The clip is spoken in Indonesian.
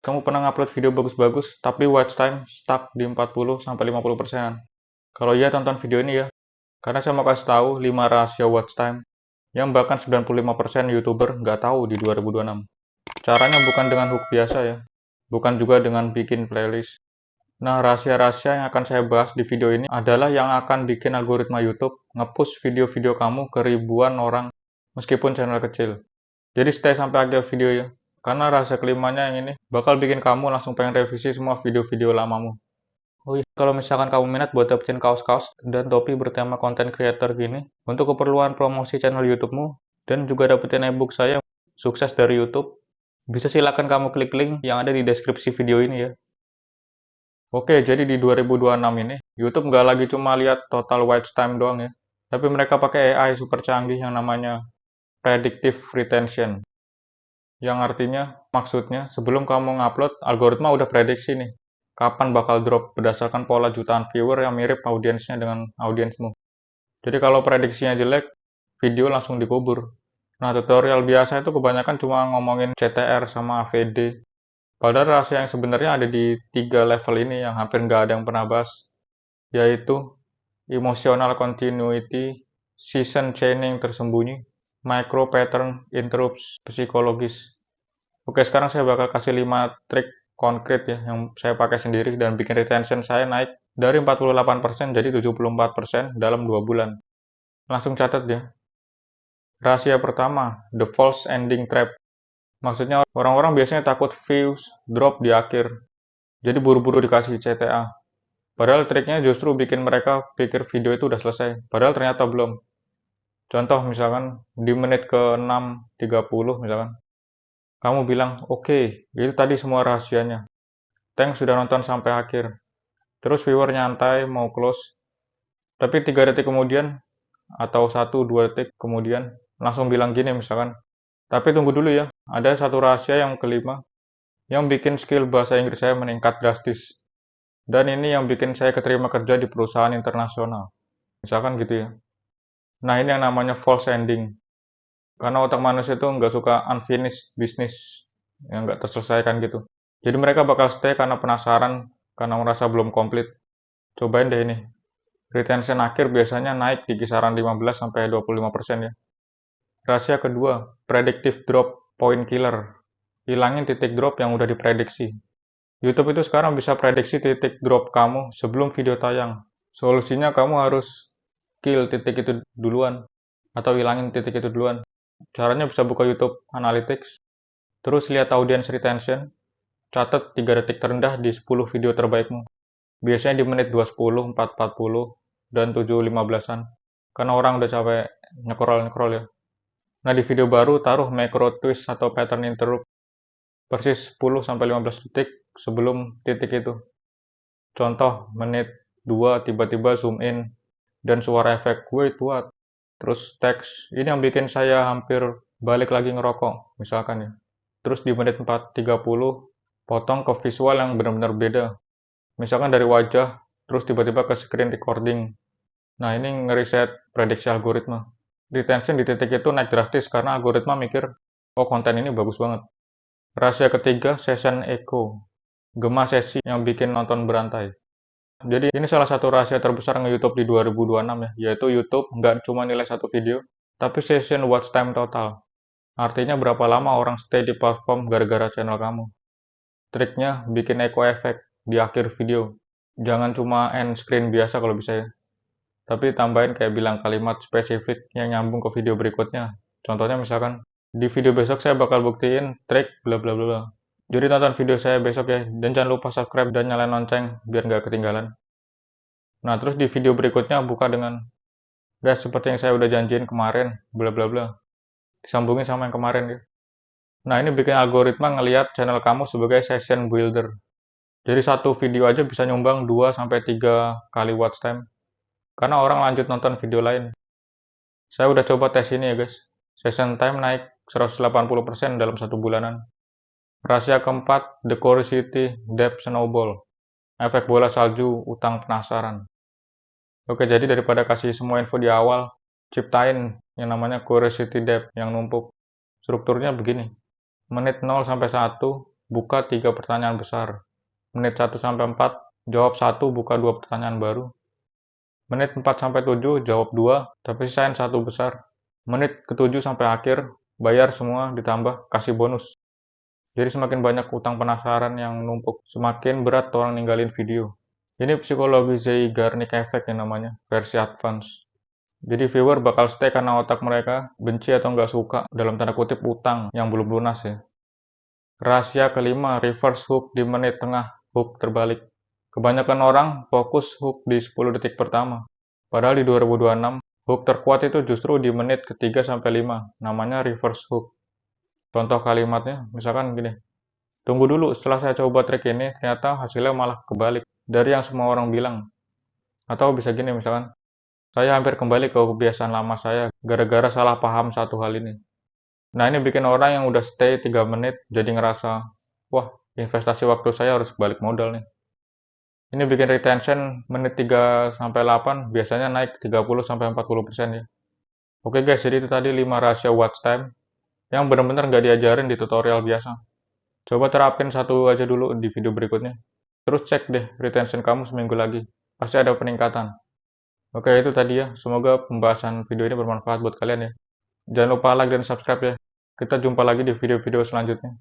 Kamu pernah ngupload video bagus-bagus, tapi watch time stuck di 40-50%. Kalau iya, tonton video ini ya. Karena saya mau kasih tahu 5 rahasia watch time yang bahkan 95% YouTuber nggak tahu di 2026. Caranya bukan dengan hook biasa ya. Bukan juga dengan bikin playlist. Nah, rahasia-rahasia yang akan saya bahas di video ini adalah yang akan bikin algoritma YouTube nge-push video-video kamu ke ribuan orang meskipun channel kecil. Jadi stay sampai akhir video ya. Karena rahasia kelimanya yang ini bakal bikin kamu langsung pengen revisi semua video-video lamamu. Oh iya, kalau misalkan kamu minat buat dapetin kaos-kaos dan topi bertema content creator gini, untuk keperluan promosi channel YouTube-mu, dan juga dapetin ebook saya, Sukses dari YouTube, bisa silakan kamu klik link yang ada di deskripsi video ini ya. Oke, jadi di 2026 ini, YouTube nggak lagi cuma lihat total watch time doang ya, tapi mereka pakai AI super canggih yang namanya Predictive Retention. Yang artinya, maksudnya, sebelum kamu ngupload, algoritma udah prediksi nih, kapan bakal drop berdasarkan pola jutaan viewer yang mirip audiensnya dengan audiensmu. Jadi kalau prediksinya jelek, video langsung dikubur. Nah, tutorial biasa itu kebanyakan cuma ngomongin CTR sama AVD. Padahal rahasia yang sebenarnya ada di 3 level ini yang hampir nggak ada yang pernah bahas, yaitu emotional continuity, season chaining tersembunyi, micro pattern interrupts psikologis. Oke, sekarang saya bakal kasih 5 trik konkret ya yang saya pakai sendiri dan bikin retention saya naik dari 48% jadi 74% dalam 2 bulan. Langsung catat ya. Rahasia pertama, the false ending trap. Maksudnya orang-orang biasanya takut views drop di akhir. Jadi buru-buru dikasih CTA. Padahal triknya justru bikin mereka pikir video itu udah selesai. Padahal ternyata belum. Contoh misalkan di menit ke-6.30 misalkan. Kamu bilang, oke, itu tadi semua rahasianya. Thanks sudah nonton sampai akhir. Terus viewer nyantai mau close. Tapi 3 detik kemudian, atau 1-2 detik kemudian, langsung bilang gini misalkan. Tapi tunggu dulu ya, ada satu rahasia yang kelima, yang bikin skill bahasa Inggris saya meningkat drastis. Dan ini yang bikin saya keterima kerja di perusahaan internasional. Misalkan gitu ya. Nah ini yang namanya false ending. Karena otak manusia itu nggak suka unfinished business, yang nggak terselesaikan gitu. Jadi mereka bakal stay karena penasaran, karena merasa belum komplit. Cobain deh ini. Retention akhir biasanya naik di kisaran 15-25% ya. Rahasia kedua, predictive drop point killer. Hilangin titik drop yang udah diprediksi. YouTube itu sekarang bisa prediksi titik drop kamu sebelum video tayang. Solusinya kamu harus kill titik itu duluan atau hilangin titik itu duluan. Caranya bisa buka YouTube Analytics, terus lihat audience retention, catat 3 detik terendah di 10 video terbaikmu. Biasanya di menit 2:10, 4:40, dan 7:15-an. Karena orang udah capek nyekrol ya. Nah, di video baru taruh macro twist atau pattern interrupt persis 10-15 detik sebelum titik itu. Contoh, menit 2 tiba-tiba zoom in dan suara efek wait what. Terus teks, ini yang bikin saya hampir balik lagi ngerokok, misalkan ya. Terus di menit 4:30 potong ke visual yang benar-benar beda. Misalkan dari wajah, terus tiba-tiba ke screen recording. Nah, ini ngeriset prediksi algoritma. Retention di titik itu naik drastis karena algoritma mikir, oh konten ini bagus banget. Rahasia ketiga, session echo. Gema sesi yang bikin nonton berantai. Jadi ini salah satu rahasia terbesar nge-YouTube di 2026 ya, yaitu YouTube nggak cuma nilai satu video, tapi session watch time total. Artinya berapa lama orang stay di platform gara-gara channel kamu. Triknya bikin echo effect di akhir video. Jangan cuma end screen biasa kalau bisa ya. Tapi tambahin kayak bilang kalimat spesifik yang nyambung ke video berikutnya. Contohnya misalkan, di video besok saya bakal buktiin trik bla bla bla. Jadi tonton video saya besok ya, dan jangan lupa subscribe dan nyalain lonceng biar nggak ketinggalan. Nah, terus di video berikutnya buka dengan, guys seperti yang saya udah janjiin kemarin, bla bla bla. Disambungin sama yang kemarin ya. Nah, ini bikin algoritma ngelihat channel kamu sebagai session builder. Jadi satu video aja bisa nyumbang 2-3 kali watch time. Karena orang lanjut nonton video lain. Saya udah coba tes ini ya guys. Session time naik 180% dalam 1 bulanan. Rahasia keempat, the curiosity depth snowball. Efek bola salju, utang penasaran. Oke, jadi daripada kasih semua info di awal, ciptain yang namanya curiosity depth yang numpuk. Strukturnya begini. Menit 0-1, buka 3 pertanyaan besar. Menit 1-4, jawab 1, buka 2 pertanyaan baru. Menit 4-7, jawab 2, tapi sisain 1 besar. Menit ke-7 sampai akhir, bayar semua ditambah kasih bonus. Jadi semakin banyak utang penasaran yang numpuk, semakin berat orang ninggalin video. Ini psikologi Zeigarnik Effect yang namanya, versi advance. Jadi viewer bakal stay karena otak mereka benci atau nggak suka, dalam tanda kutip, utang yang belum lunas ya. Rahasia kelima, reverse hook di menit tengah, hook terbalik. Kebanyakan orang fokus hook di 10 detik pertama. Padahal di 2026, hook terkuat itu justru di menit ke-3-5, namanya reverse hook. Contoh kalimatnya, misalkan gini, tunggu dulu, setelah saya coba trik ini, ternyata hasilnya malah kebalik dari yang semua orang bilang. Atau bisa gini misalkan, saya hampir kembali ke kebiasaan lama saya, gara-gara salah paham satu hal ini. Nah ini bikin orang yang udah stay 3 menit, jadi ngerasa, wah investasi waktu saya harus balik modal nih. Ini bikin retention menit 3-8 biasanya naik 30-40% ya. Oke guys, jadi itu tadi 5 rahasia watch time yang benar-benar nggak diajarin di tutorial biasa. Coba terapin satu aja dulu di video berikutnya. Terus cek deh retention kamu seminggu lagi. Pasti ada peningkatan. Oke, itu tadi ya. Semoga pembahasan video ini bermanfaat buat kalian ya. Jangan lupa like dan subscribe ya. Kita jumpa lagi di video-video selanjutnya.